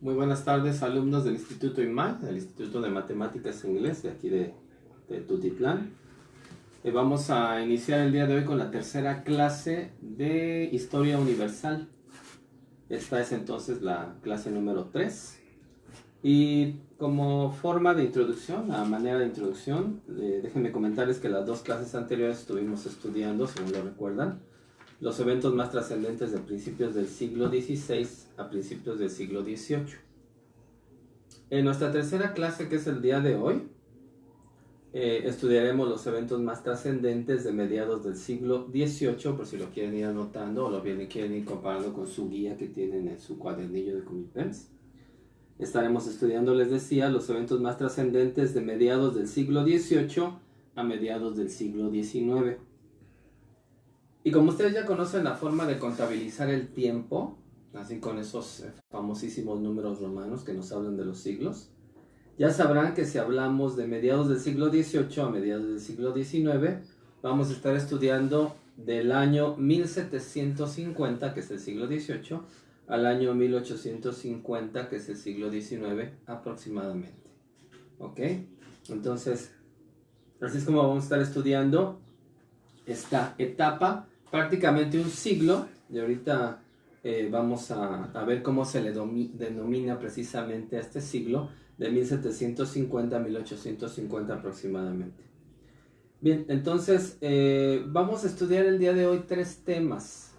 Muy buenas tardes, alumnos del Instituto IMAI, del Instituto de Matemáticas e Inglés, de aquí de Tutitlán. Vamos a iniciar el día de hoy con la tercera clase de Historia Universal. Esta es entonces la clase número 3. Y como forma de introducción, a manera de introducción, déjenme comentarles que las dos clases anteriores estuvimos estudiando, según lo recuerdan, los eventos más trascendentes de principios del siglo XVI a principios del siglo XVIII. En nuestra tercera clase, que es el día de hoy, estudiaremos los eventos más trascendentes de mediados del siglo XVIII, por si lo quieren ir anotando o lo quieren ir comparando con su guía que tienen en su cuadernillo de Comipems. Estaremos estudiando, les decía, los eventos más trascendentes de mediados del siglo XVIII a mediados del siglo XIX. Y como ustedes ya conocen la forma de contabilizar el tiempo, así con esos famosísimos números romanos que nos hablan de los siglos, ya sabrán que si hablamos de mediados del siglo XVIII a mediados del siglo XIX, vamos a estar estudiando del año 1750, que es el siglo XVIII, al año 1850, que es el siglo XIX aproximadamente. ¿Ok? Entonces, así es como vamos a estar estudiando esta etapa, prácticamente un siglo, y ahorita vamos a ver cómo se le denomina precisamente a este siglo, de 1750 a 1850 aproximadamente. Bien, entonces vamos a estudiar el día de hoy tres temas,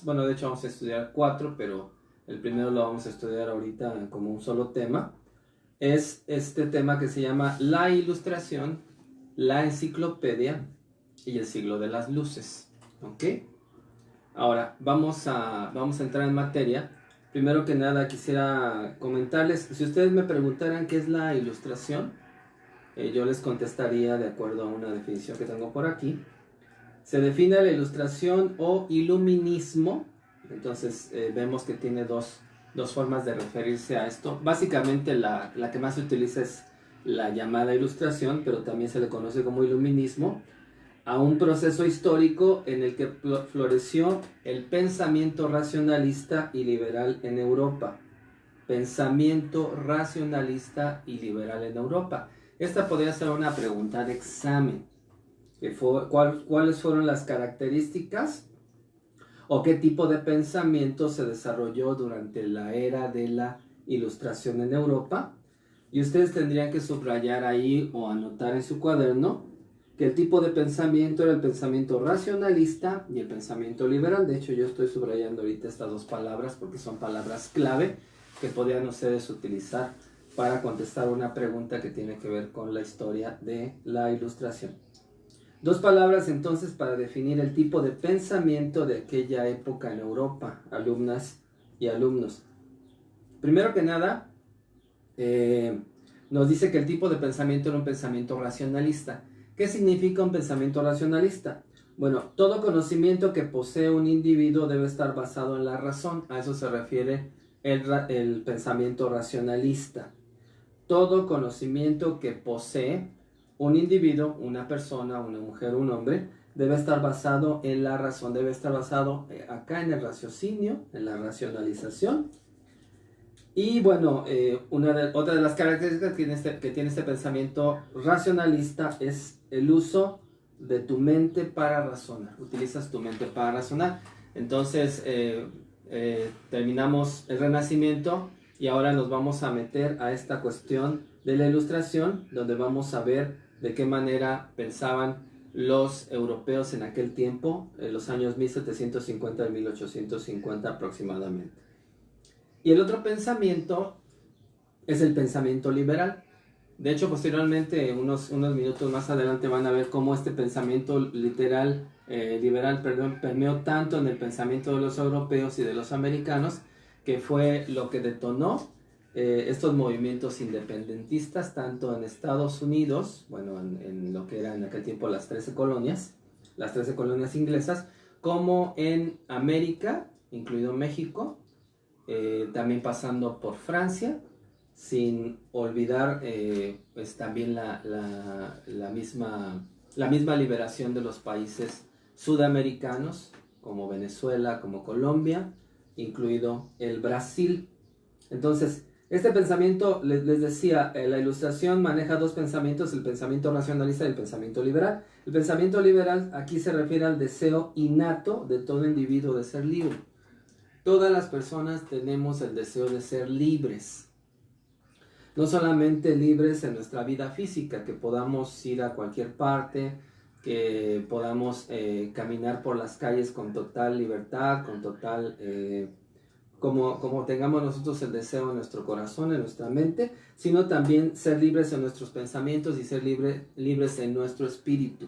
bueno, de hecho vamos a estudiar 4, pero el primero lo vamos a estudiar ahorita como un solo tema. Es este tema que se llama la Ilustración, la Enciclopedia y el siglo de las luces. ¿Ok? Ahora, vamos a entrar en materia. Primero que nada quisiera comentarles, si ustedes me preguntaran qué es la ilustración, yo les contestaría de acuerdo a una definición que tengo por aquí. Se define la ilustración o iluminismo, entonces vemos que tiene dos formas de referirse a esto. Básicamente la que más se utiliza es la llamada ilustración, pero también se le conoce como iluminismo, a un proceso histórico en el que floreció el pensamiento racionalista y liberal en Europa. Pensamiento racionalista y liberal en Europa. Esta podría ser una pregunta de examen. ¿Cuáles fueron las características o qué tipo de pensamiento se desarrolló durante la era de la Ilustración en Europa? Y ustedes tendrían que subrayar ahí o anotar en su cuaderno que el tipo de pensamiento era el pensamiento racionalista y el pensamiento liberal. De hecho, yo estoy subrayando ahorita estas dos palabras porque son palabras clave que podrían ustedes utilizar para contestar una pregunta que tiene que ver con la historia de la Ilustración. Dos palabras entonces para definir el tipo de pensamiento de aquella época en Europa, alumnas y alumnos. Primero que nada, nos dice que el tipo de pensamiento era un pensamiento racionalista. ¿Qué significa un pensamiento racionalista? Bueno, todo conocimiento que posee un individuo debe estar basado en la razón. A eso se refiere el pensamiento racionalista. Todo conocimiento que posee un individuo, una persona, una mujer, un hombre, debe estar basado en la razón, debe estar basado acá en el raciocinio, en la racionalización. Y bueno, otra de las características que tiene este pensamiento racionalista es el uso de tu mente para razonar. Utilizas tu mente para razonar. Entonces, terminamos el Renacimiento y ahora nos vamos a meter a esta cuestión de la Ilustración, donde vamos a ver de qué manera pensaban los europeos en aquel tiempo, en los años 1750 y 1850 aproximadamente. Y el otro pensamiento es el pensamiento liberal. De hecho, posteriormente, unos minutos más adelante, van a ver cómo este pensamiento liberal, permeó tanto en el pensamiento de los europeos y de los americanos, que fue lo que detonó estos movimientos independentistas, tanto en Estados Unidos, bueno, en lo que eran en aquel tiempo las 13 colonias inglesas, como en América, incluido México, también pasando por Francia, sin olvidar pues también la misma liberación de los países sudamericanos, como Venezuela, como Colombia, incluido el Brasil. Entonces, este pensamiento, les decía, la ilustración maneja dos pensamientos, el pensamiento racionalista y el pensamiento liberal. El pensamiento liberal aquí se refiere al deseo innato de todo individuo de ser libre. Todas las personas tenemos el deseo de ser libres. No solamente libres en nuestra vida física, que podamos ir a cualquier parte, que podamos caminar por las calles con total libertad, con total... como tengamos nosotros el deseo en nuestro corazón, en nuestra mente, sino también ser libres en nuestros pensamientos y ser libres en nuestro espíritu.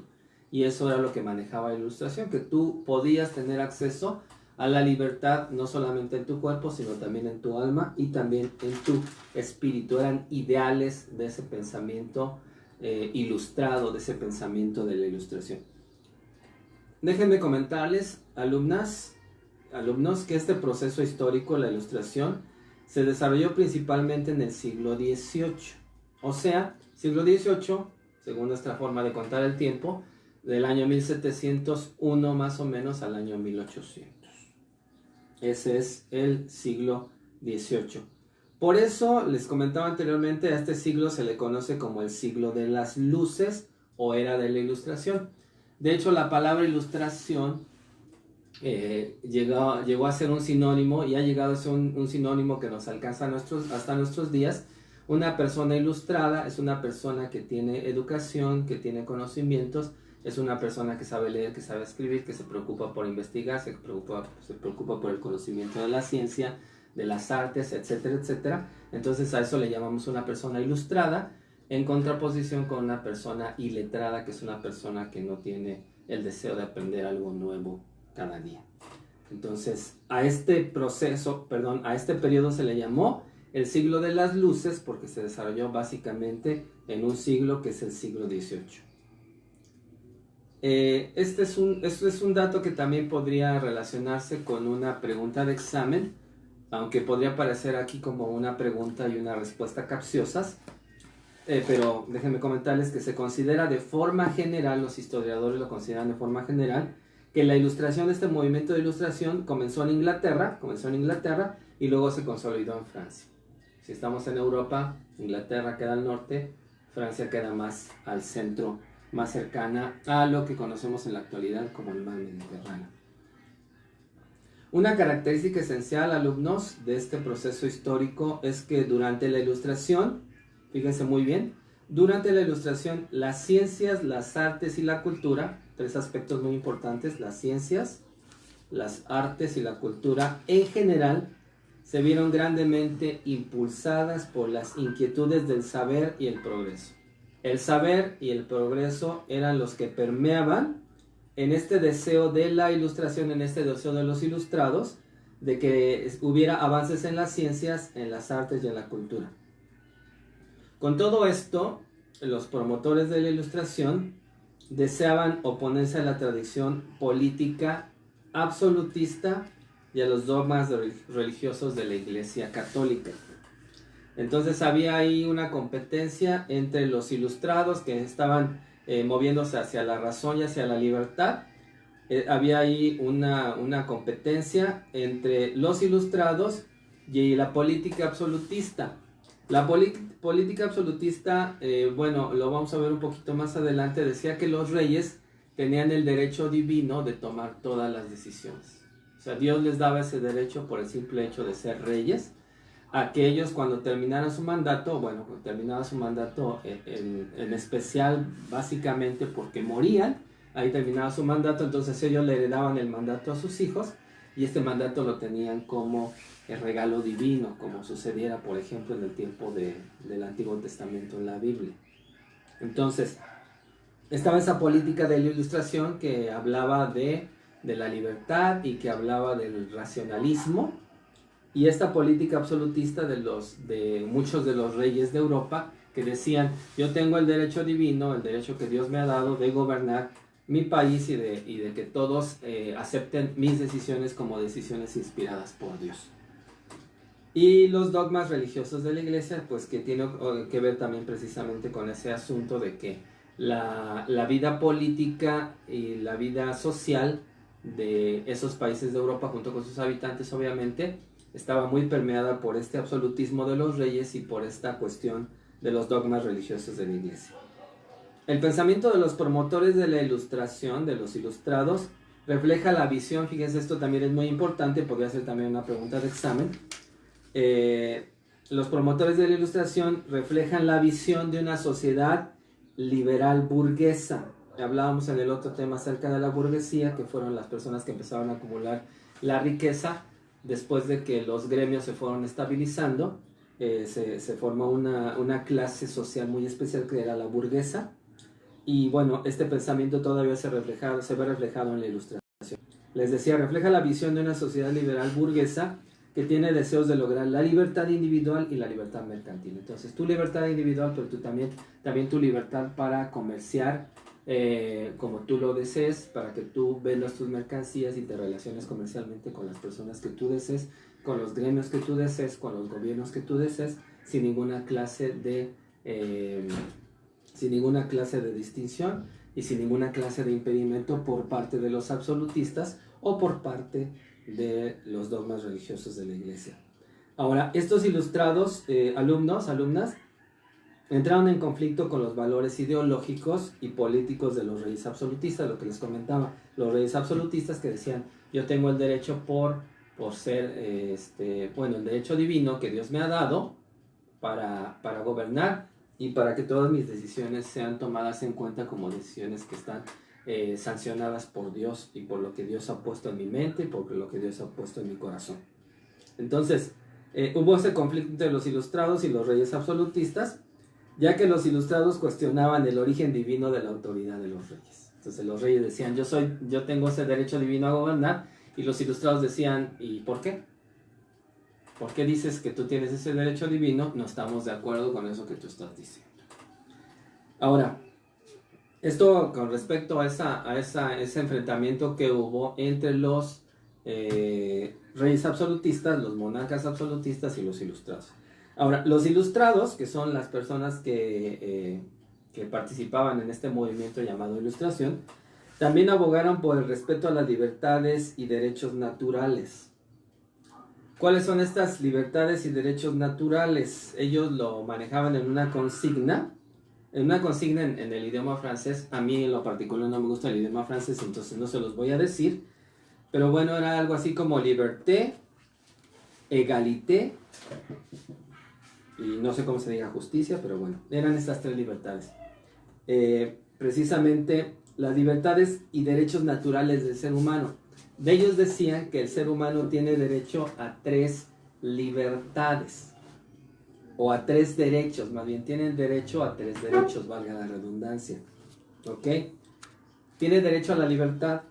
Y eso era lo que manejaba la ilustración, que tú podías tener acceso a la libertad no solamente en tu cuerpo, sino también en tu alma y también en tu espíritu. Eran ideales de ese pensamiento ilustrado, de ese pensamiento de la ilustración. Déjenme comentarles, alumnos, que este proceso histórico, la ilustración, se desarrolló principalmente en el siglo XVIII. O sea, siglo XVIII, según nuestra forma de contar el tiempo, del año 1701 más o menos al año 1800. Ese es el siglo XVIII. Por eso, les comentaba anteriormente, a este siglo se le conoce como el siglo de las luces o era de la ilustración. De hecho, la palabra ilustración llegó a ser un sinónimo y ha llegado a ser un sinónimo que nos alcanza hasta nuestros días. Una persona ilustrada es una persona que tiene educación, que tiene conocimientos, es una persona que sabe leer, que sabe escribir, que se preocupa por investigar, se preocupa por el conocimiento de la ciencia, de las artes, etcétera, etcétera. Entonces a eso le llamamos una persona ilustrada, en contraposición con una persona iletrada, que es una persona que no tiene el deseo de aprender algo nuevo cada día. Entonces, a este periodo se le llamó el siglo de las luces porque se desarrolló básicamente en un siglo que es el siglo XVIII. Este es un dato que también podría relacionarse con una pregunta de examen, aunque podría parecer aquí como una pregunta y una respuesta capciosas, pero déjenme comentarles que se considera de forma general, los historiadores lo consideran de forma general, que la ilustración, este movimiento de ilustración comenzó en Inglaterra y luego se consolidó en Francia. Si estamos en Europa, Inglaterra queda al norte, Francia queda más al centro, más cercana a lo que conocemos en la actualidad como el mar Mediterráneo. Una característica esencial, alumnos, de este proceso histórico es que durante la ilustración, fíjense muy bien, durante la ilustración, las ciencias, las artes y la cultura, tres aspectos muy importantes, las ciencias, las artes y la cultura en general, se vieron grandemente impulsadas por las inquietudes del saber y el progreso. El saber y el progreso eran los que permeaban en este deseo de la ilustración, en este deseo de los ilustrados, de que hubiera avances en las ciencias, en las artes y en la cultura. Con todo esto, los promotores de la ilustración deseaban oponerse a la tradición política absolutista y a los dogmas religiosos de la Iglesia Católica. Entonces había ahí una competencia entre los ilustrados que estaban moviéndose hacia la razón y hacia la libertad. Había ahí una competencia entre los ilustrados y la política absolutista. La política absolutista, bueno, lo vamos a ver un poquito más adelante, decía que los reyes tenían el derecho divino de tomar todas las decisiones. O sea, Dios les daba ese derecho por el simple hecho de ser reyes, a que ellos cuando terminaran su mandato, bueno, cuando terminaba su mandato en especial básicamente porque morían, ahí terminaba su mandato, entonces ellos le heredaban el mandato a sus hijos y este mandato lo tenían como el regalo divino, como sucediera por ejemplo en el tiempo del Antiguo Testamento en la Biblia. Entonces, estaba esa política de la ilustración que hablaba de la libertad y que hablaba del racionalismo, y esta política absolutista de muchos de los reyes de Europa que decían: yo tengo el derecho divino, el derecho que Dios me ha dado de gobernar mi país y de que todos acepten mis decisiones como decisiones inspiradas por Dios. Y los dogmas religiosos de la iglesia, pues que tiene que ver también precisamente con ese asunto de que la vida política y la vida social de esos países de Europa junto con sus habitantes obviamente estaba muy permeada por este absolutismo de los reyes y por esta cuestión de los dogmas religiosos de la iglesia. El pensamiento de los promotores de la ilustración, de los ilustrados, refleja la visión, fíjense, esto también es muy importante, podría ser también una pregunta de examen. Los promotores de la ilustración reflejan la visión de una sociedad liberal burguesa. Hablábamos en el otro tema acerca de la burguesía, que fueron las personas que empezaron a acumular la riqueza después de que los gremios se fueron estabilizando. Se formó una clase social muy especial que era la burguesa. Y bueno, este pensamiento todavía se ve reflejado en la ilustración. Les decía, refleja la visión de una sociedad liberal burguesa que tiene deseos de lograr la libertad individual y la libertad mercantil. Entonces, tu libertad individual, pero tú también tu libertad para comerciar como tú lo desees, para que tú vendas tus mercancías y te relaciones comercialmente con las personas que tú desees, con los gremios que tú desees, con los gobiernos que tú desees, sin ninguna clase de distinción y sin ninguna clase de impedimento por parte de los absolutistas o por parte de los dogmas religiosos de la iglesia. Ahora, estos ilustrados alumnas, entraron en conflicto con los valores ideológicos y políticos de los reyes absolutistas, lo que les comentaba, los reyes absolutistas que decían, yo tengo el derecho por ser, el derecho divino que Dios me ha dado para gobernar y para que todas mis decisiones sean tomadas en cuenta como decisiones que están sancionadas por Dios y por lo que Dios ha puesto en mi mente y por lo que Dios ha puesto en mi corazón. Entonces, hubo ese conflicto entre los ilustrados y los reyes absolutistas, ya que los ilustrados cuestionaban el origen divino de la autoridad de los reyes. Entonces los reyes decían, yo tengo ese derecho divino a gobernar, y los ilustrados decían, ¿y por qué? ¿Por qué dices que tú tienes ese derecho divino? No estamos de acuerdo con eso que tú estás diciendo. Ahora, esto con respecto a ese enfrentamiento que hubo entre los reyes absolutistas, los monarcas absolutistas y los ilustrados. Ahora, los ilustrados, que son las personas que participaban en este movimiento llamado Ilustración, también abogaron por el respeto a las libertades y derechos naturales. ¿Cuáles son estas libertades y derechos naturales? Ellos lo manejaban en una consigna. En el idioma francés. A mí en lo particular no me gusta el idioma francés, entonces no se los voy a decir. Pero bueno, era algo así como liberté, égalité, y no sé cómo se diga justicia, pero bueno, eran estas tres libertades. Precisamente las libertades y derechos naturales del ser humano. De ellos decían que el ser humano tiene derecho a 3 libertades, o a 3 derechos, más bien tienen derecho a 3 derechos, valga la redundancia. ¿Ok? Tiene derecho a la libertad,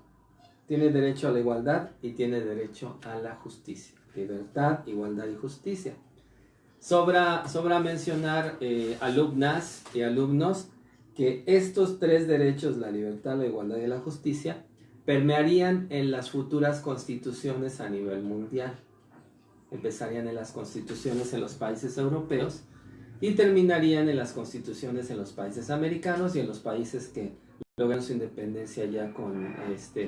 tiene derecho a la igualdad y tiene derecho a la justicia. Libertad, igualdad y justicia. Sobra mencionar, alumnas y alumnos, que estos 3 derechos, la libertad, la igualdad y la justicia, permearían en las futuras constituciones a nivel mundial. Empezarían en las constituciones en los países europeos y terminarían en las constituciones en los países americanos y en los países que lograron su independencia ya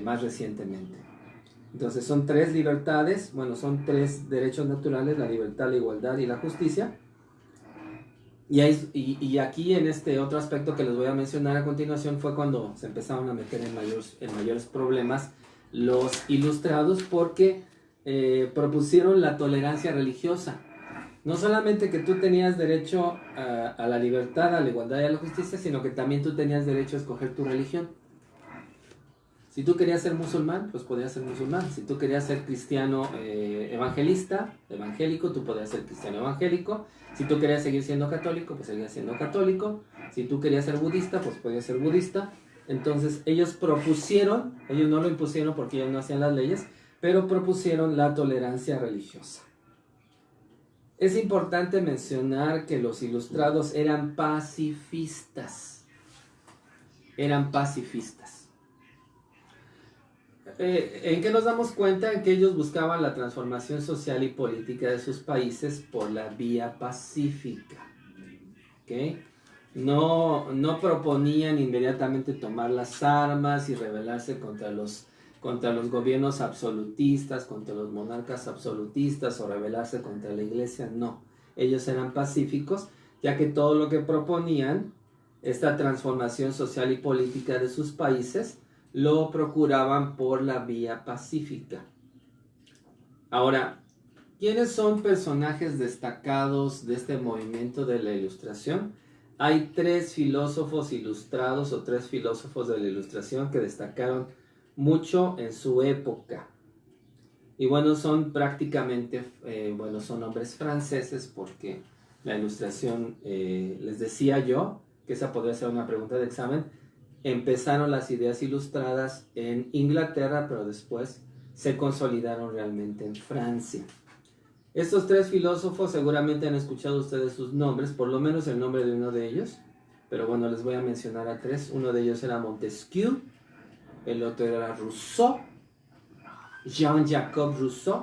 más recientemente. Entonces son 3 libertades, son 3 derechos naturales, la libertad, la igualdad y la justicia. Y aquí en este otro aspecto que les voy a mencionar a continuación fue cuando se empezaron a meter en mayores problemas los ilustrados, porque propusieron la tolerancia religiosa. No solamente que tú tenías derecho a la libertad, a la igualdad y a la justicia, sino que también tú tenías derecho a escoger tu religión. Si tú querías ser musulmán, pues podías ser musulmán. Si tú querías ser cristiano evangélico, tú podías ser cristiano evangélico. Si tú querías seguir siendo católico, pues seguías siendo católico. Si tú querías ser budista, pues podías ser budista. Entonces ellos no lo impusieron porque ellos no hacían las leyes, pero propusieron la tolerancia religiosa. Es importante mencionar que los ilustrados eran pacifistas. ¿En qué nos damos cuenta? En que ellos buscaban la transformación social y política de sus países por la vía pacífica. ¿Okay? No proponían inmediatamente tomar las armas y rebelarse contra los contra los gobiernos absolutistas, contra los monarcas absolutistas o rebelarse contra la iglesia, no. Ellos eran pacíficos, ya que todo lo que proponían, esta transformación social y política de sus países, lo procuraban por la vía pacífica. Ahora, ¿quiénes son personajes destacados de este movimiento de la Ilustración? Hay 3 filósofos ilustrados o 3 filósofos de la Ilustración que destacaron mucho en su época. Y bueno, son prácticamente, son hombres franceses, porque la Ilustración, les decía yo, que esa podría ser una pregunta de examen, empezaron las ideas ilustradas en Inglaterra, pero después se consolidaron realmente en Francia. Estos 3 filósofos seguramente han escuchado ustedes sus nombres, por lo menos el nombre de uno de ellos, pero bueno, les voy a mencionar a 3. Uno de ellos era Montesquieu, el otro era Rousseau, Jean-Jacques Rousseau,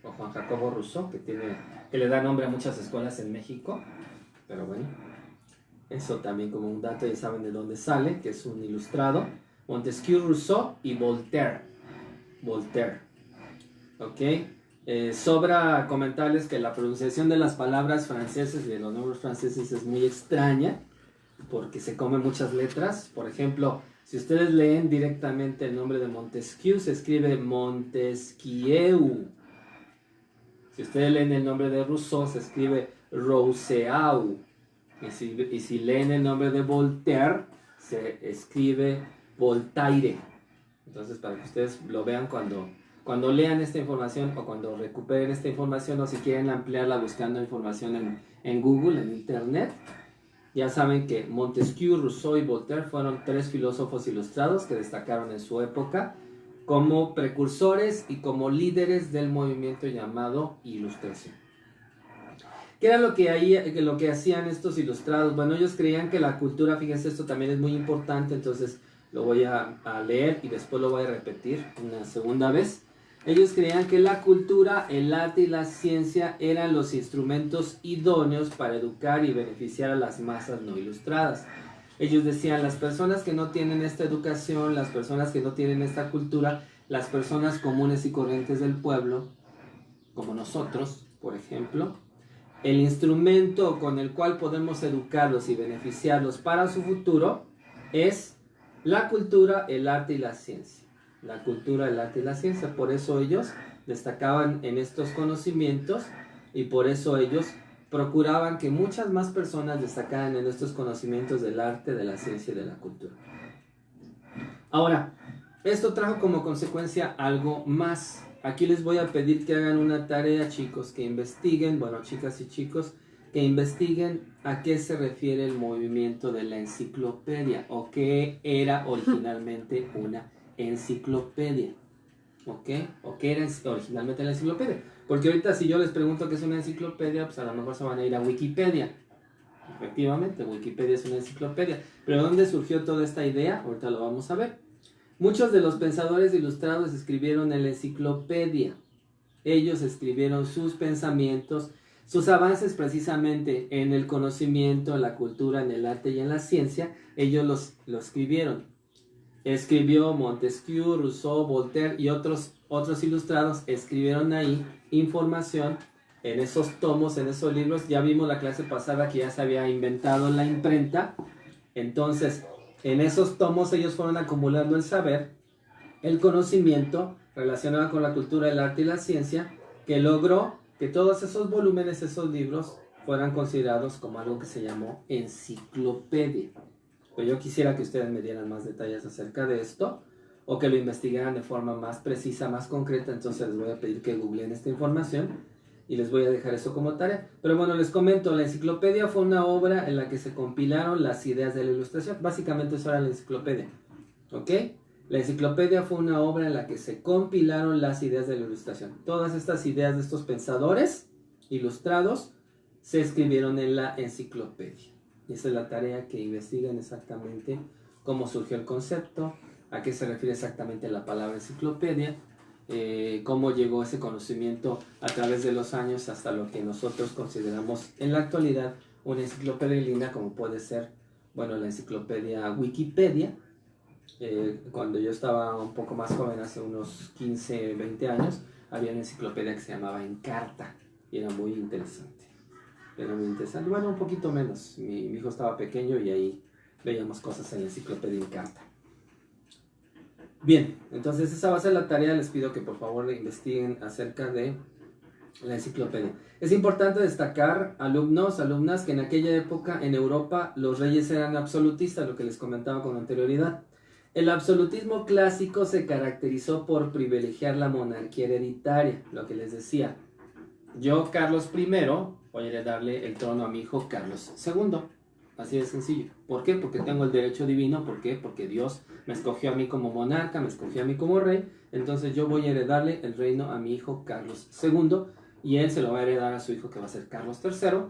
o Juan Jacobo Rousseau, que le da nombre a muchas escuelas en México, pero bueno, eso también como un dato, ya saben de dónde sale, que es un ilustrado. Montesquieu, Rousseau y Voltaire. ¿Ok? Sobra comentarles que la pronunciación de las palabras francesas y de los nombres franceses es muy extraña, porque se comen muchas letras. Por ejemplo, si ustedes leen directamente el nombre de Montesquieu, se escribe Montesquieu. Si ustedes leen el nombre de Rousseau, se escribe Rousseau. Y si leen el nombre de Voltaire, se escribe Voltaire. Entonces, para que ustedes lo vean cuando lean esta información o cuando recuperen esta información, o si quieren ampliarla buscando información en Google, en Internet, ya saben que Montesquieu, Rousseau y Voltaire fueron 3 filósofos ilustrados que destacaron en su época como precursores y como líderes del movimiento llamado Ilustración. ¿Qué era lo que hacían estos ilustrados? Bueno, ellos creían que la cultura, fíjense, esto también es muy importante, entonces lo voy a leer y después lo voy a repetir una segunda vez. Ellos creían que la cultura, el arte y la ciencia eran los instrumentos idóneos para educar y beneficiar a las masas no ilustradas. Ellos decían, las personas que no tienen esta educación, las personas que no tienen esta cultura, las personas comunes y corrientes del pueblo, como nosotros, por ejemplo, el instrumento con el cual podemos educarlos y beneficiarlos para su futuro es la cultura, el arte y la ciencia. La cultura, el arte y la ciencia. Por eso ellos destacaban en estos conocimientos y por eso ellos procuraban que muchas más personas destacaran en estos conocimientos del arte, de la ciencia y de la cultura. Ahora, esto trajo como consecuencia algo más. Aquí les voy a pedir que hagan una tarea, chicos, que investiguen, bueno, chicas y chicos, que investiguen a qué se refiere el movimiento de la enciclopedia o qué era originalmente una enciclopedia, ¿ok? O qué era originalmente la enciclopedia. Porque ahorita si yo les pregunto qué es una enciclopedia, pues a lo mejor se van a ir a Wikipedia. Efectivamente, Wikipedia es una enciclopedia. Pero ¿dónde surgió toda esta idea? Ahorita lo vamos a ver. Muchos de los pensadores ilustrados escribieron en la enciclopedia. Ellos escribieron sus pensamientos, sus avances precisamente en el conocimiento, en la cultura, en el arte y en la ciencia. Ellos lo escribieron. Escribió Montesquieu, Rousseau, Voltaire y otros ilustrados. Escribieron ahí información en esos tomos, en esos libros. Ya vimos la clase pasada que ya se había inventado la imprenta. Entonces, en esos tomos ellos fueron acumulando el saber, el conocimiento relacionado con la cultura, el arte y la ciencia, que logró que todos esos volúmenes, esos libros, fueran considerados como algo que se llamó enciclopedia. Pero yo quisiera que ustedes me dieran más detalles acerca de esto, o que lo investigaran de forma más precisa, más concreta. Entonces les voy a pedir que googleen esta información y les voy a dejar eso como tarea. Pero bueno, les comento, la enciclopedia fue una obra en la que se compilaron las ideas de la Ilustración. Básicamente eso era la enciclopedia, ¿ok? La enciclopedia fue una obra en la que se compilaron las ideas de la Ilustración. Todas estas ideas de estos pensadores ilustrados se escribieron en la enciclopedia. Y esa es la tarea, que investiguen exactamente cómo surgió el concepto, a qué se refiere exactamente la palabra enciclopedia, cómo llegó ese conocimiento a través de los años hasta lo que nosotros consideramos en la actualidad una enciclopedia en línea, como puede ser, bueno, la enciclopedia Wikipedia, Cuando yo estaba un poco más joven, hace unos 15, 20 años, había una enciclopedia que se llamaba Encarta y era muy interesante. Era muy interesante. Bueno, un poquito menos. Mi hijo estaba pequeño y ahí veíamos cosas en la enciclopedia Encarta. Bien, entonces esa va a ser la tarea. Les pido que por favor investiguen acerca de la enciclopedia. Es importante destacar, alumnos, alumnas, que en aquella época en Europa los reyes eran absolutistas, lo que les comentaba con anterioridad. El absolutismo clásico se caracterizó por privilegiar la monarquía hereditaria, lo que les decía. Yo, Carlos I, voy a heredarle el trono a mi hijo Carlos II. Así de sencillo. ¿Por qué? Porque tengo el derecho divino. ¿Por qué? Porque Dios me escogió a mí como monarca, me escogió a mí como rey. Entonces yo voy a heredarle el reino a mi hijo Carlos II. Y él se lo va a heredar a su hijo, que va a ser Carlos III.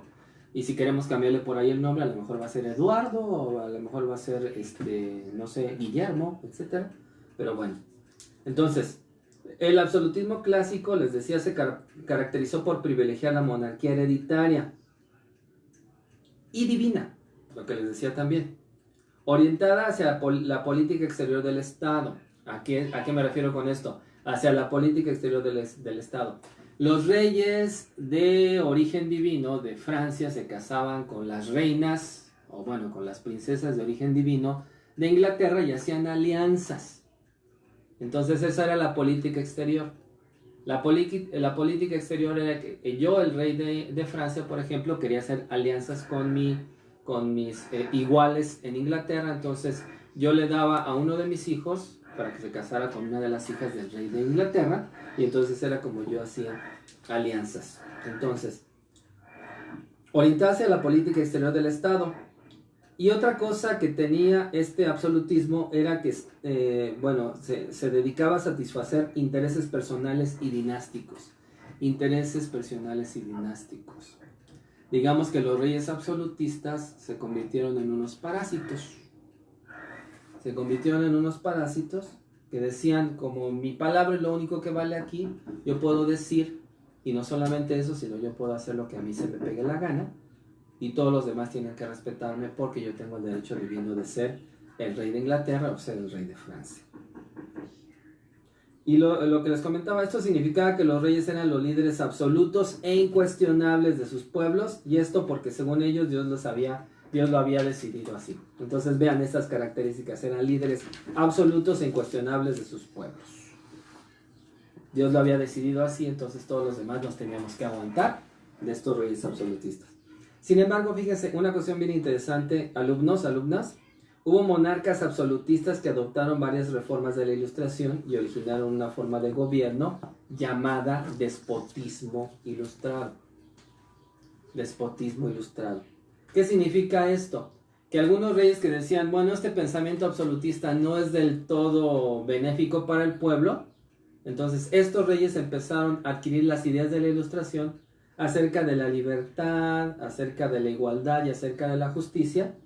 Y si queremos cambiarle por ahí el nombre, a lo mejor va a ser Eduardo, o a lo mejor va a ser, no sé, Guillermo, etc. Pero bueno. Entonces, el absolutismo clásico, les decía, se caracterizó por privilegiar la monarquía hereditaria y divina, lo que les decía también, orientada hacia la política exterior del Estado. ¿A qué me refiero con esto? Hacia la política exterior del Estado. Los reyes de origen divino de Francia se casaban con las reinas, o bueno, con las princesas de origen divino de Inglaterra y hacían alianzas. Entonces esa era la política exterior. La política exterior era que yo, el rey de Francia, por ejemplo, quería hacer alianzas con mis iguales en Inglaterra. Entonces yo le daba a uno de mis hijos para que se casara con una de las hijas del rey de Inglaterra. Y entonces era como yo hacía alianzas. Entonces, orientarse a la política exterior del Estado. Y otra cosa que tenía este absolutismo era que, se dedicaba a satisfacer intereses personales y dinásticos. Intereses personales y dinásticos. Digamos que los reyes absolutistas se convirtieron en unos parásitos. Se convirtieron en unos parásitos que decían, como mi palabra es lo único que vale aquí, yo puedo decir, y no solamente eso, sino yo puedo hacer lo que a mí se me pegue la gana, y todos los demás tienen que respetarme porque yo tengo el derecho divino de ser el rey de Inglaterra o ser el rey de Francia. Y lo que les comentaba, esto significaba que los reyes eran los líderes absolutos e incuestionables de sus pueblos, y esto porque según ellos Dios lo había decidido así. Entonces vean estas características, eran líderes absolutos e incuestionables de sus pueblos. Dios lo había decidido así, entonces todos los demás nos teníamos que aguantar de estos reyes absolutistas. Sin embargo, fíjense, una cuestión bien interesante, alumnos, alumnas, hubo monarcas absolutistas que adoptaron varias reformas de la Ilustración y originaron una forma de gobierno llamada despotismo ilustrado. Despotismo ilustrado. ¿Qué significa esto? Que algunos reyes que decían, bueno, este pensamiento absolutista no es del todo benéfico para el pueblo, entonces estos reyes empezaron a adquirir las ideas de la Ilustración acerca de la libertad, acerca de la igualdad y acerca de la justicia.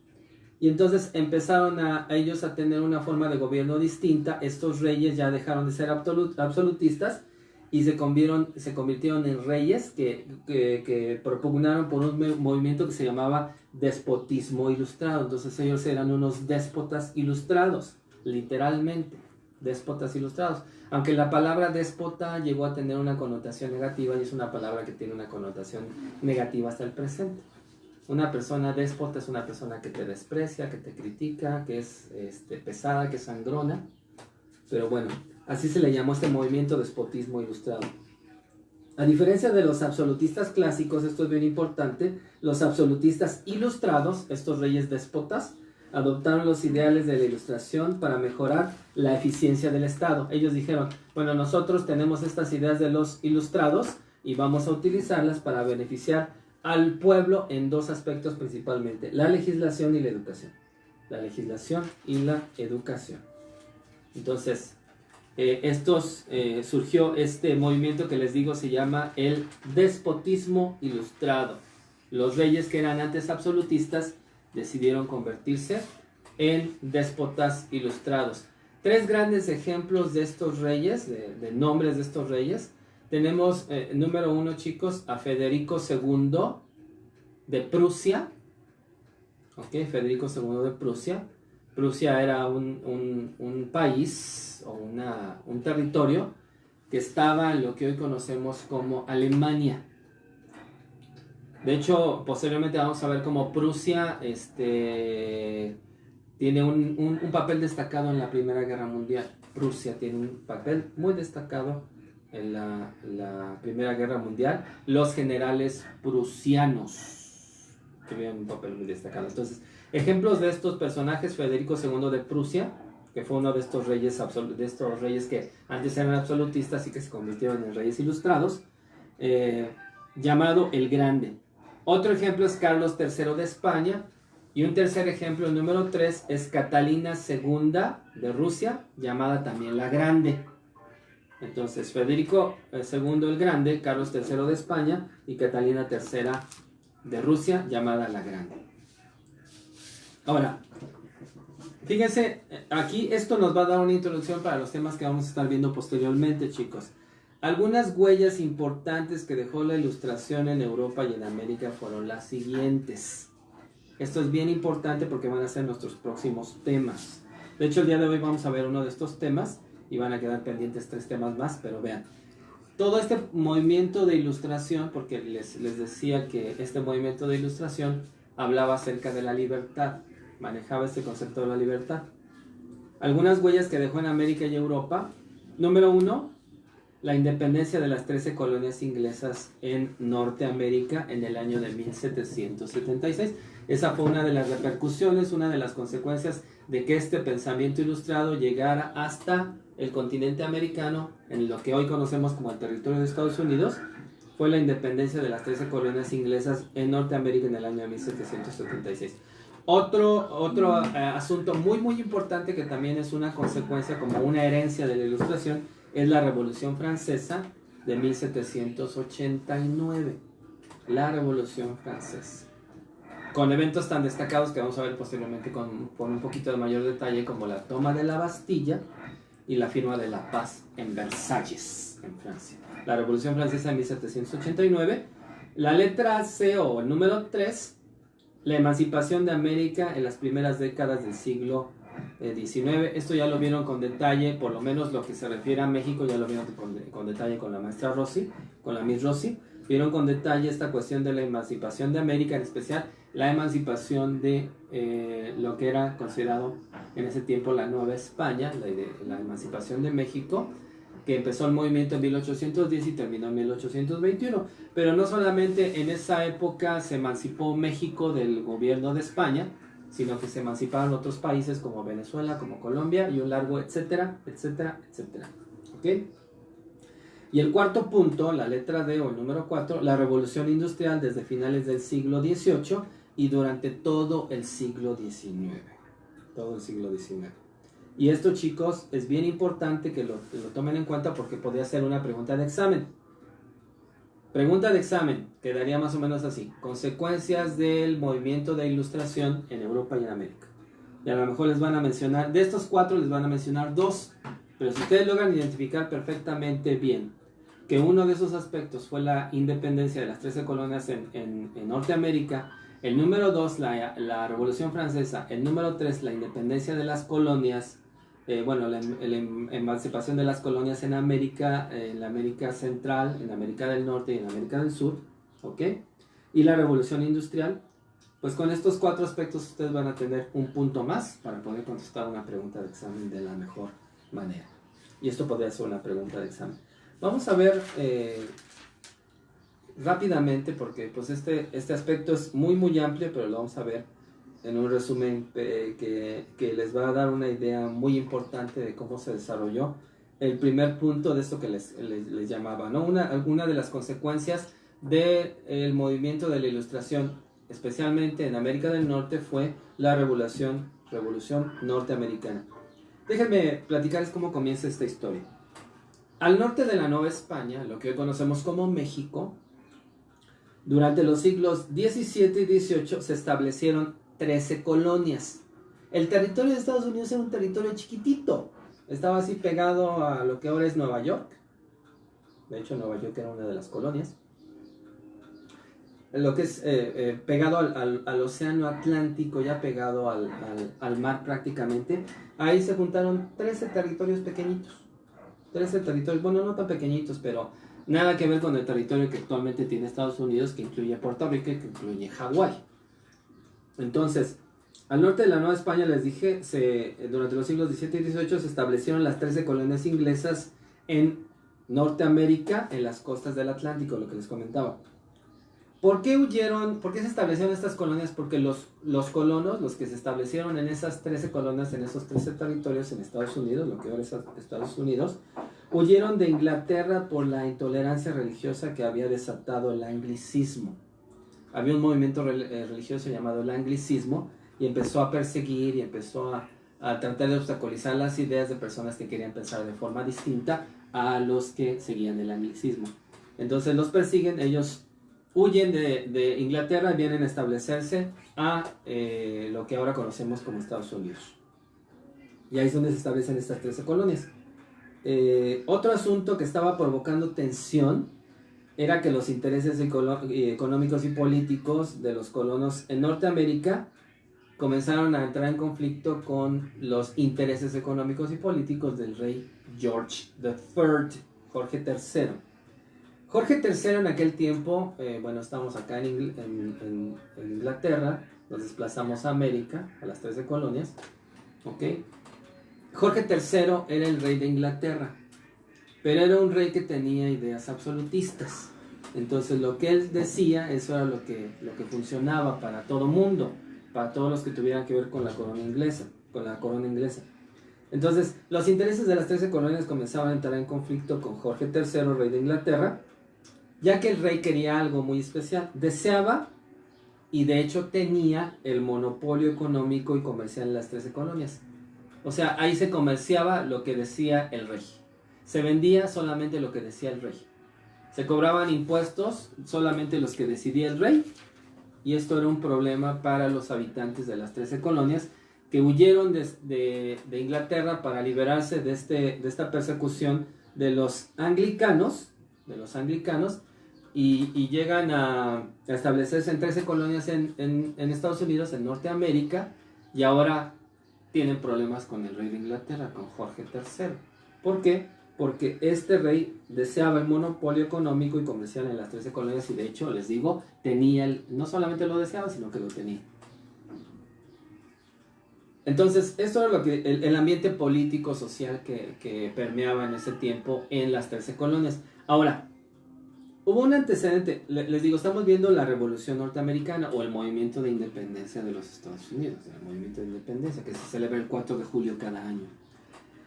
Y entonces empezaron a ellos a tener una forma de gobierno distinta. Estos reyes ya dejaron de ser absolutistas y se convirtieron en reyes que propugnaron por un movimiento que se llamaba despotismo ilustrado. Entonces ellos eran unos déspotas ilustrados, literalmente, déspotas ilustrados. Aunque la palabra déspota llegó a tener una connotación negativa y es una palabra que tiene una connotación negativa hasta el presente. Una persona déspota es una persona que te desprecia, que te critica, que es pesada, que es sangrona. Pero bueno, así se le llamó este movimiento despotismo ilustrado. A diferencia de los absolutistas clásicos, esto es bien importante, los absolutistas ilustrados, estos reyes déspotas, adoptaron los ideales de la Ilustración para mejorar la eficiencia del Estado. Ellos dijeron, bueno, nosotros tenemos estas ideas de los ilustrados y vamos a utilizarlas para beneficiar al pueblo en dos aspectos principalmente, la legislación y la educación. La legislación y la educación. Entonces, surgió este movimiento que les digo se llama el despotismo ilustrado. Los reyes que eran antes absolutistas decidieron convertirse en déspotas ilustrados. Tres grandes ejemplos de estos reyes, de nombres de estos reyes. Tenemos, número uno, chicos, a Federico II de Prusia. Ok, Federico II de Prusia. Prusia era un país o un territorio que estaba en lo que hoy conocemos como Alemania. De hecho, posteriormente vamos a ver cómo Prusia tiene un papel destacado en la Primera Guerra Mundial. Prusia tiene un papel muy destacado en la Primera Guerra Mundial. Los generales prusianos tuvieron un papel muy destacado. Entonces, ejemplos de estos personajes: Federico II de Prusia, que fue uno de estos reyes que antes eran absolutistas y que se convirtieron en reyes ilustrados, llamado el Grande. Otro ejemplo es Carlos III de España. Y un tercer ejemplo, el número 3, es Catalina II de Rusia, llamada también la Grande. Entonces, Federico II el Grande, Carlos III de España y Catalina III de Rusia, llamada la Grande. Ahora, fíjense, aquí esto nos va a dar una introducción para los temas que vamos a estar viendo posteriormente, chicos. Algunas huellas importantes que dejó la ilustración en Europa y en América fueron las siguientes. Esto es bien importante porque van a ser nuestros próximos temas. De hecho, el día de hoy vamos a ver uno de estos temas y van a quedar pendientes 3 temas más, pero vean. Todo este movimiento de ilustración, porque les decía que este movimiento de ilustración hablaba acerca de la libertad, manejaba este concepto de la libertad. Algunas huellas que dejó en América y Europa. Número 1, la independencia de las 13 colonias inglesas en Norteamérica en el año de 1776. Esa fue una de las repercusiones, una de las consecuencias de que este pensamiento ilustrado llegara hasta el continente americano, en lo que hoy conocemos como el territorio de Estados Unidos. Fue la independencia de las 13 colonias inglesas en Norteamérica en el año de 1776. Otro asunto muy importante, que también es una consecuencia, como una herencia de la ilustración, es la Revolución Francesa de 1789. La Revolución Francesa, con eventos tan destacados que vamos a ver posteriormente con un poquito de mayor detalle, como la toma de la Bastilla y la firma de la paz en Versalles, en Francia. La Revolución Francesa en 1789. La letra C, o el número 3, la emancipación de América en las primeras décadas del siglo XIX. Esto ya lo vieron con detalle, por lo menos lo que se refiere a México, ya lo vieron con detalle con la maestra Rossi, con la Miss Rossi. Vieron con detalle esta cuestión de la emancipación de América, en especial la emancipación de lo que era considerado en ese tiempo la Nueva España, la emancipación de México, que empezó el movimiento en 1810 y terminó en 1821. Pero no solamente en esa época se emancipó México del gobierno de España, sino que se emanciparon otros países como Venezuela, como Colombia, y un largo etcétera, etcétera, etcétera. ¿Ok? Y el cuarto punto, la letra D, o el número 4, la revolución industrial desde finales del siglo XVIII y durante todo el siglo XIX. Todo el siglo XIX. Y esto, chicos, es bien importante que lo tomen en cuenta, porque podría ser una pregunta de examen. Pregunta de examen, quedaría más o menos así: consecuencias del movimiento de ilustración en Europa y en América. Y a lo mejor les van a mencionar, de estos 4 les van a mencionar 2, pero si ustedes logran identificar perfectamente bien que uno de esos aspectos fue la independencia de las 13 colonias en Norteamérica, el número 2, la Revolución Francesa, el número 3, la independencia de las colonias, la emancipación de las colonias en América, en la América Central, en América del Norte y en América del Sur, ¿ok? Y la Revolución Industrial. Pues con estos 4 aspectos ustedes van a tener un punto más para poder contestar una pregunta de examen de la mejor manera. Y esto podría ser una pregunta de examen. Vamos a ver rápidamente, porque pues este aspecto es muy amplio, pero lo vamos a ver en un resumen que les va a dar una idea muy importante de cómo se desarrolló el primer punto de esto que les llamaba, ¿no? Alguna de las consecuencias del movimiento de la ilustración, especialmente en América del Norte, fue la revolución norteamericana. Déjenme platicarles cómo comienza esta historia. Al norte de la Nueva España, lo que hoy conocemos como México, durante los siglos XVII y XVIII se establecieron 13 colonias. El territorio de Estados Unidos era un territorio chiquitito. Estaba así pegado a lo que ahora es Nueva York. De hecho, Nueva York era una de las colonias. lo que es pegado al océano Atlántico, ya pegado al mar prácticamente. Ahí se juntaron 13 territorios pequeñitos. 13 territorios, bueno, no tan pequeñitos, pero nada que ver con el territorio que actualmente tiene Estados Unidos, que incluye Puerto Rico y que incluye Hawái. Entonces, al norte de la Nueva España, les dije, durante los siglos XVII y XVIII se establecieron las 13 colonias inglesas en Norteamérica, en las costas del Atlántico, lo que les comentaba. ¿Por qué huyeron? ¿Por qué se establecieron estas colonias? Porque los colonos, los que se establecieron en esas 13 colonias, en esos 13 territorios en Estados Unidos, lo que ahora es Estados Unidos, huyeron de Inglaterra por la intolerancia religiosa que había desatado el anglicismo. Había un movimiento religioso llamado el anglicismo y empezó a perseguir y empezó a tratar de obstaculizar las ideas de personas que querían pensar de forma distinta a los que seguían el anglicismo. Entonces los persiguen, ellos huyen de Inglaterra y vienen a establecerse a lo que ahora conocemos como Estados Unidos. Y ahí es donde se establecen estas 13 colonias. Otro asunto que estaba provocando tensión era que los intereses económicos y políticos de los colonos en Norteamérica comenzaron a entrar en conflicto con los intereses económicos y políticos del rey George III, Jorge III. Jorge III en aquel tiempo, bueno, estamos acá en Inglaterra, nos desplazamos a América, a las 13 colonias, ¿ok? Jorge III era el rey de Inglaterra, pero era un rey que tenía ideas absolutistas. Entonces lo que él decía, eso era lo que funcionaba para todo mundo, para todos los que tuvieran que ver con la corona inglesa, Entonces, los intereses de las 13 colonias comenzaban a entrar en conflicto con Jorge III, rey de Inglaterra, ya que el rey quería algo muy especial. Deseaba, y de hecho tenía, el monopolio económico y comercial en las 13 colonias. O sea, ahí se comerciaba lo que decía el rey. Se vendía solamente lo que decía el rey. Se cobraban impuestos solamente los que decidía el rey. Y esto era un problema para los habitantes de las 13 colonias que huyeron de Inglaterra para liberarse de esta persecución de los anglicanos, y llegan a establecerse en 13 colonias en Estados Unidos, en Norteamérica, y ahora tienen problemas con el rey de Inglaterra, con Jorge III. ¿Por qué? Porque este rey deseaba el monopolio económico y comercial en las 13 colonias y de hecho, les digo, no solamente lo deseaba, sino que lo tenía. Entonces, esto era el ambiente político, social que permeaba en ese tiempo en las 13 colonias. Ahora, hubo un antecedente, les digo, estamos viendo la Revolución Norteamericana o el movimiento de independencia de los Estados Unidos, el movimiento de independencia que se celebra el 4 de julio cada año.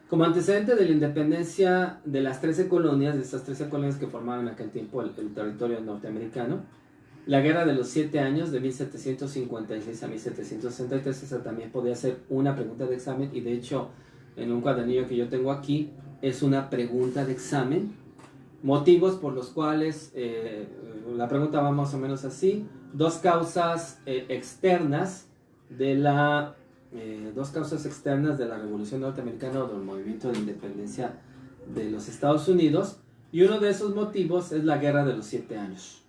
Como antecedente de la independencia de las 13 colonias, de estas 13 colonias que formaban en aquel tiempo el territorio norteamericano, la Guerra de los 7 años, de 1756 a 1763, esa también podía ser una pregunta de examen, y de hecho, en un cuadernillo que yo tengo aquí, es una pregunta de examen. Motivos por los cuales, la pregunta va más o menos así: dos causas externas de la Revolución Norteamericana o del movimiento de independencia de los Estados Unidos, y uno de esos motivos es la Guerra de los 7 años.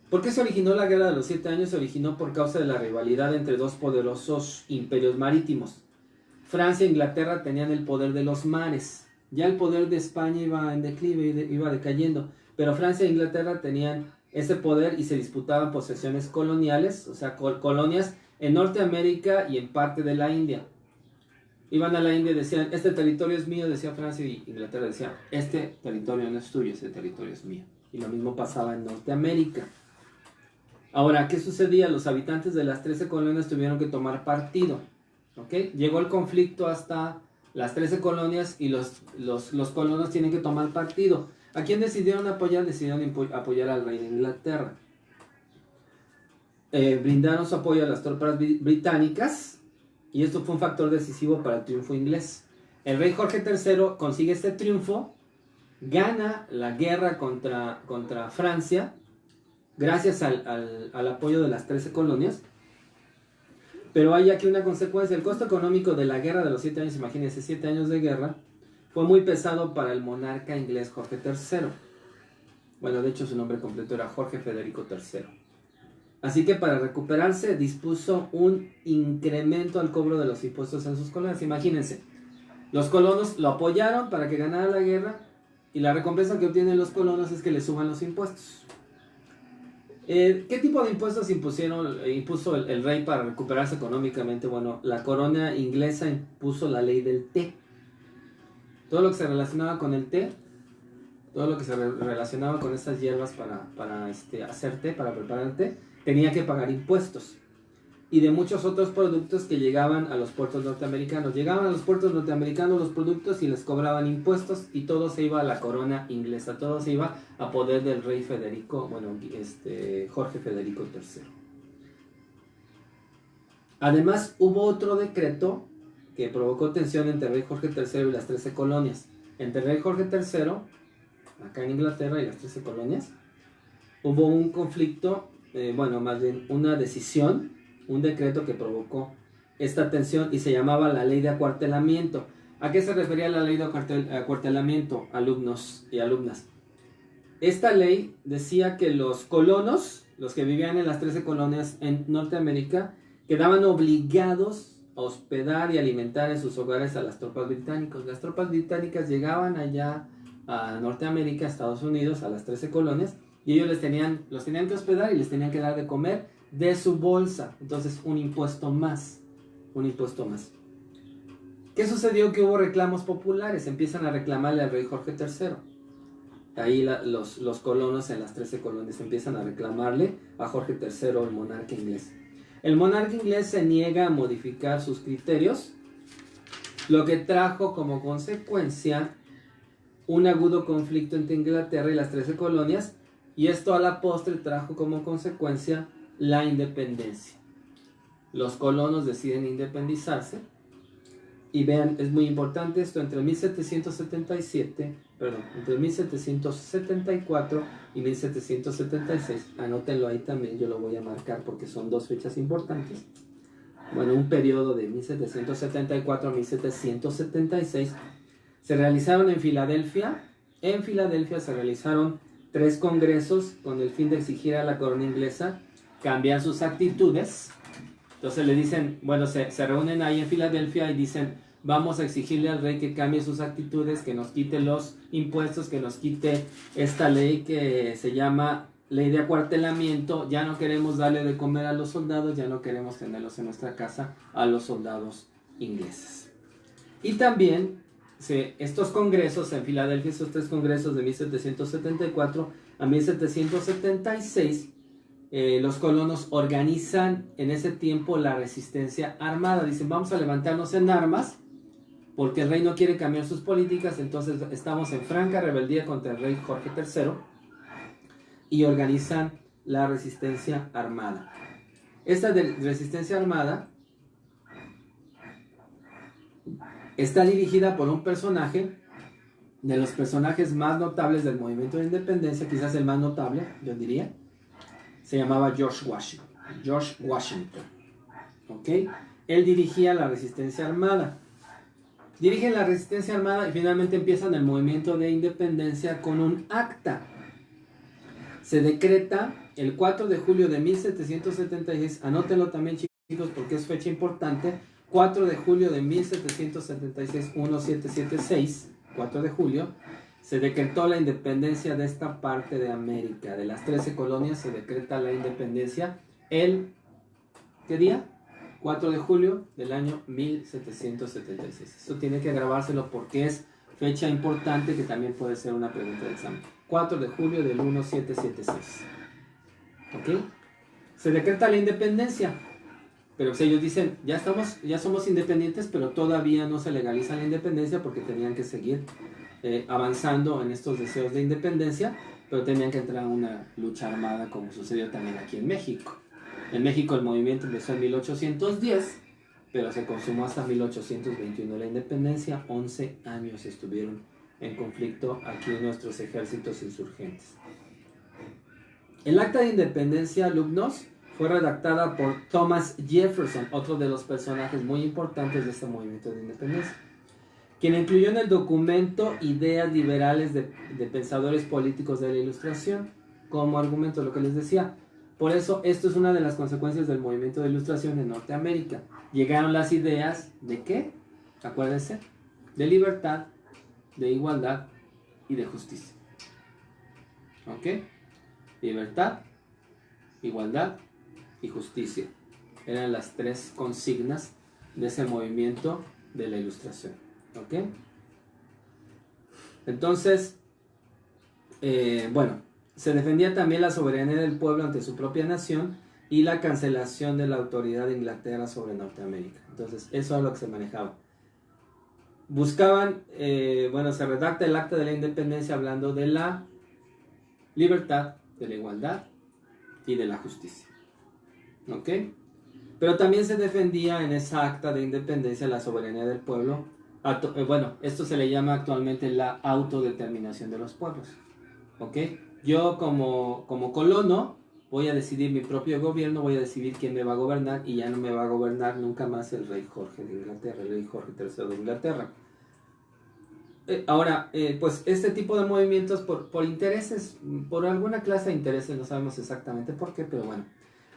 ¿Por qué se originó la Guerra de los 7 años? Se originó por causa de la rivalidad entre dos poderosos imperios marítimos. Francia e Inglaterra tenían el poder de los mares. Ya el poder de España iba en declive, iba decayendo, pero Francia e Inglaterra tenían ese poder y se disputaban posesiones coloniales, o sea, colonias en Norteamérica y en parte de la India. Iban a la India y decían, este territorio es mío, decía Francia, y Inglaterra decía, este territorio no es tuyo, este territorio es mío. Y lo mismo pasaba en Norteamérica. Ahora, ¿qué sucedía? Los habitantes de las 13 colonias tuvieron que tomar partido, ¿ok? Llegó el conflicto hasta las 13 colonias y los colonos tienen que tomar partido. ¿A quién decidieron apoyar? Decidieron apoyar al rey de Inglaterra. Brindaron su apoyo a las tropas británicas y esto fue un factor decisivo para el triunfo inglés. El rey Jorge III consigue este triunfo, gana la guerra contra Francia gracias al apoyo de las 13 colonias. Pero hay aquí una consecuencia: el costo económico de la Guerra de los 7 años, imagínense, 7 años de guerra, fue muy pesado para el monarca inglés Jorge III. Bueno, de hecho su nombre completo era Jorge Federico III. Así que para recuperarse dispuso un incremento al cobro de los impuestos en sus colonias. Imagínense, los colonos lo apoyaron para que ganara la guerra y la recompensa que obtienen los colonos es que le suban los impuestos. ¿Qué tipo de impuestos impuso el rey para recuperarse económicamente? Bueno, la corona inglesa impuso la ley del té. Todo lo que se relacionaba con el té, todo lo que se relacionaba con estas hierbas para hacer té, para preparar té, tenía que pagar impuestos. Y de muchos otros productos que llegaban a los puertos norteamericanos. Llegaban a los puertos norteamericanos los productos y les cobraban impuestos y todo se iba a la corona inglesa. Todo se iba a poder del rey Jorge Federico III. Además, hubo otro decreto que provocó tensión entre el rey Jorge III y las 13 colonias. Entre el rey Jorge III, acá en Inglaterra, y las 13 colonias, hubo un conflicto, más bien una decisión, un decreto que provocó esta tensión y se llamaba la ley de acuartelamiento. ¿A qué se refería la ley de acuartelamiento, alumnos y alumnas? Esta ley decía que los colonos, los que vivían en las 13 colonias en Norteamérica, quedaban obligados a hospedar y alimentar en sus hogares a las tropas británicas. Las tropas británicas llegaban allá a Norteamérica, a Estados Unidos, a las 13 colonias, y ellos los tenían que hospedar y les tenían que dar de comer de su bolsa. Entonces, un impuesto más. ¿Qué sucedió? Que hubo reclamos populares. Empiezan a reclamarle al rey Jorge III. Ahí los colonos en las 13 colonias empiezan a reclamarle a Jorge III, el monarca inglés. El monarca inglés se niega a modificar sus criterios, lo que trajo como consecuencia un agudo conflicto entre Inglaterra y las 13 colonias, y esto a la postre trajo como consecuencia la independencia. Los colonos deciden independizarse, y vean, es muy importante esto, entre 1774 y 1776, anótenlo ahí también, yo lo voy a marcar porque son dos fechas importantes. Bueno, un periodo de 1774 a 1776 se realizaron en Filadelfia. En Filadelfia se realizaron 3 congresos con el fin de exigir a la corona inglesa cambiar sus actitudes. Entonces le dicen, se reúnen ahí en Filadelfia y dicen, vamos a exigirle al rey que cambie sus actitudes, que nos quite los impuestos, que nos quite esta ley que se llama ley de acuartelamiento. Ya no queremos darle de comer a los soldados, ya no queremos tenerlos en nuestra casa a los soldados ingleses. Y también estos congresos en Filadelfia, estos 3 congresos de 1774 a 1776, los colonos organizan en ese tiempo la resistencia armada. Dicen, vamos a levantarnos en armas porque el rey no quiere cambiar sus políticas, entonces estamos en franca rebeldía contra el rey Jorge III, y organizan la resistencia armada. Esta resistencia armada está dirigida por un personaje, de los personajes más notables del movimiento de independencia, quizás el más notable, yo diría. Se llamaba George Washington. ¿Ok? Él dirigía la resistencia armada. Dirigen la resistencia armada y finalmente empiezan el movimiento de independencia con un acta. Se decreta el 4 de julio de 1776, anótenlo también, chicos, porque es fecha importante. 4 de julio de 1776, 1776, 4 de julio, se decretó la independencia de esta parte de América. De las 13 colonias se decreta la independencia ¿qué día? 4 de julio del año 1776. Esto tiene que grabárselo porque es fecha importante que también puede ser una pregunta de examen. 4 de julio del 1776. ¿Ok? Se decreta la independencia. Pero pues ellos dicen, ya somos independientes, pero todavía no se legaliza la independencia porque tenían que seguir avanzando en estos deseos de independencia, pero tenían que entrar a una lucha armada como sucedió también aquí en México. En México el movimiento empezó en 1810, pero se consumó hasta 1821 la independencia. 11 años estuvieron en conflicto aquí nuestros ejércitos insurgentes. El acta de independencia, alumnos, fue redactada por Thomas Jefferson, otro de los personajes muy importantes de este movimiento de independencia, quien incluyó en el documento ideas liberales de pensadores políticos de la Ilustración como argumento, lo que les decía. Por eso, esto es una de las consecuencias del movimiento de ilustración en Norteamérica. Llegaron las ideas de ¿qué? Acuérdense, de libertad, de igualdad y de justicia. ¿Ok? Libertad, igualdad y justicia. Eran las tres consignas de ese movimiento de la ilustración. ¿Ok? Entonces, bueno, se defendía también la soberanía del pueblo ante su propia nación y la cancelación de la autoridad de Inglaterra sobre Norteamérica. Entonces, eso es lo que se manejaba. Buscaban, bueno, se redacta el acta de la independencia hablando de la libertad, de la igualdad y de la justicia. ¿Ok? Pero también se defendía en esa acta de independencia la soberanía del pueblo. Bueno, esto se le llama actualmente la autodeterminación de los pueblos. ¿Ok? Yo como colono voy a decidir mi propio gobierno, voy a decidir quién me va a gobernar y ya no me va a gobernar nunca más el rey Jorge de Inglaterra, el rey Jorge III de Inglaterra. Ahora, pues este tipo de movimientos por intereses, por alguna clase de intereses, no sabemos exactamente por qué, pero bueno.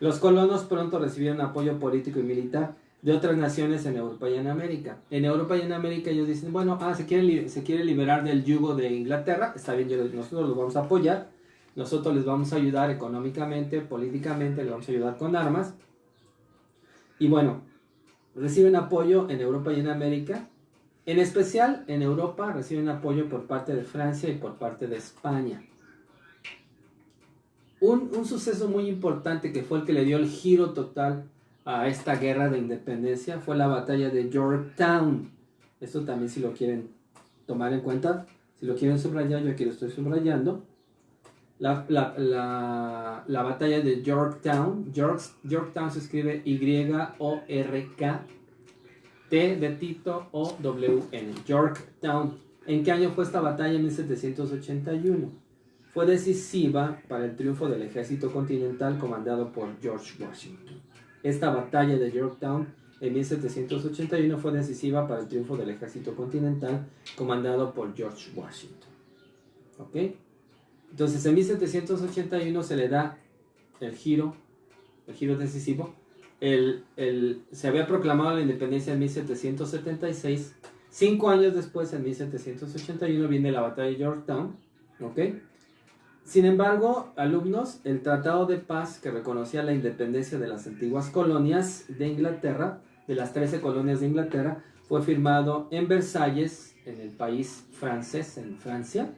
Los colonos pronto recibieron apoyo político y militar de otras naciones en Europa y en América. En Europa y en América ellos dicen, bueno, se quiere liberar del yugo de Inglaterra, está bien, nosotros los vamos a apoyar, nosotros les vamos a ayudar económicamente, políticamente, les vamos a ayudar con armas. Y bueno, reciben apoyo en Europa y en América. En especial en Europa reciben apoyo por parte de Francia y por parte de España. Un suceso muy importante que fue el que le dio el giro total a esta guerra de independencia fue la batalla de Yorktown. Esto también si lo quieren tomar en cuenta, si lo quieren subrayar, yo aquí lo estoy subrayando. La batalla de Yorktown, Yorktown se escribe Y-O-R-K T de Tito O W N, Yorktown. ¿En qué año fue esta batalla? En 1781. Fue decisiva para el triunfo del ejército continental comandado por George Washington. Esta batalla de Yorktown en 1781 fue decisiva para el triunfo del ejército continental comandado por George Washington. ¿Ok? Entonces en 1781 se le da el giro decisivo. Se había proclamado la independencia en 1776. 5 años después, en 1781, viene la batalla de Yorktown. ¿Ok? Sin embargo, alumnos, el Tratado de Paz que reconocía la independencia de las antiguas colonias de Inglaterra, de las 13 colonias de Inglaterra, fue firmado en Versalles, en el país francés, en Francia,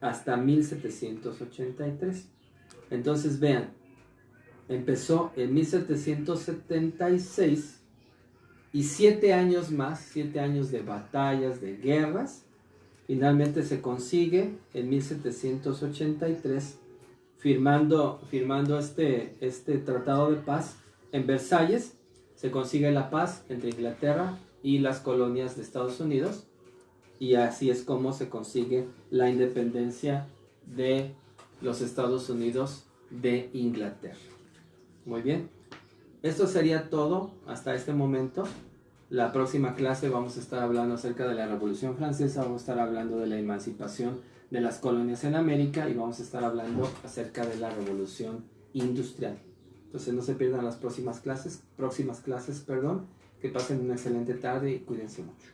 hasta 1783. Entonces vean, empezó en 1776 y 7 años más, 7 años de batallas, de guerras, finalmente se consigue en 1783 firmando este tratado de paz en Versalles. Se consigue la paz entre Inglaterra y las colonias de Estados Unidos y así es como se consigue la independencia de los Estados Unidos de Inglaterra. Muy bien, esto sería todo hasta este momento. La próxima clase vamos a estar hablando acerca de la Revolución Francesa, vamos a estar hablando de la emancipación de las colonias en América y vamos a estar hablando acerca de la Revolución Industrial. Entonces no se pierdan las próximas clases, que pasen una excelente tarde y cuídense mucho.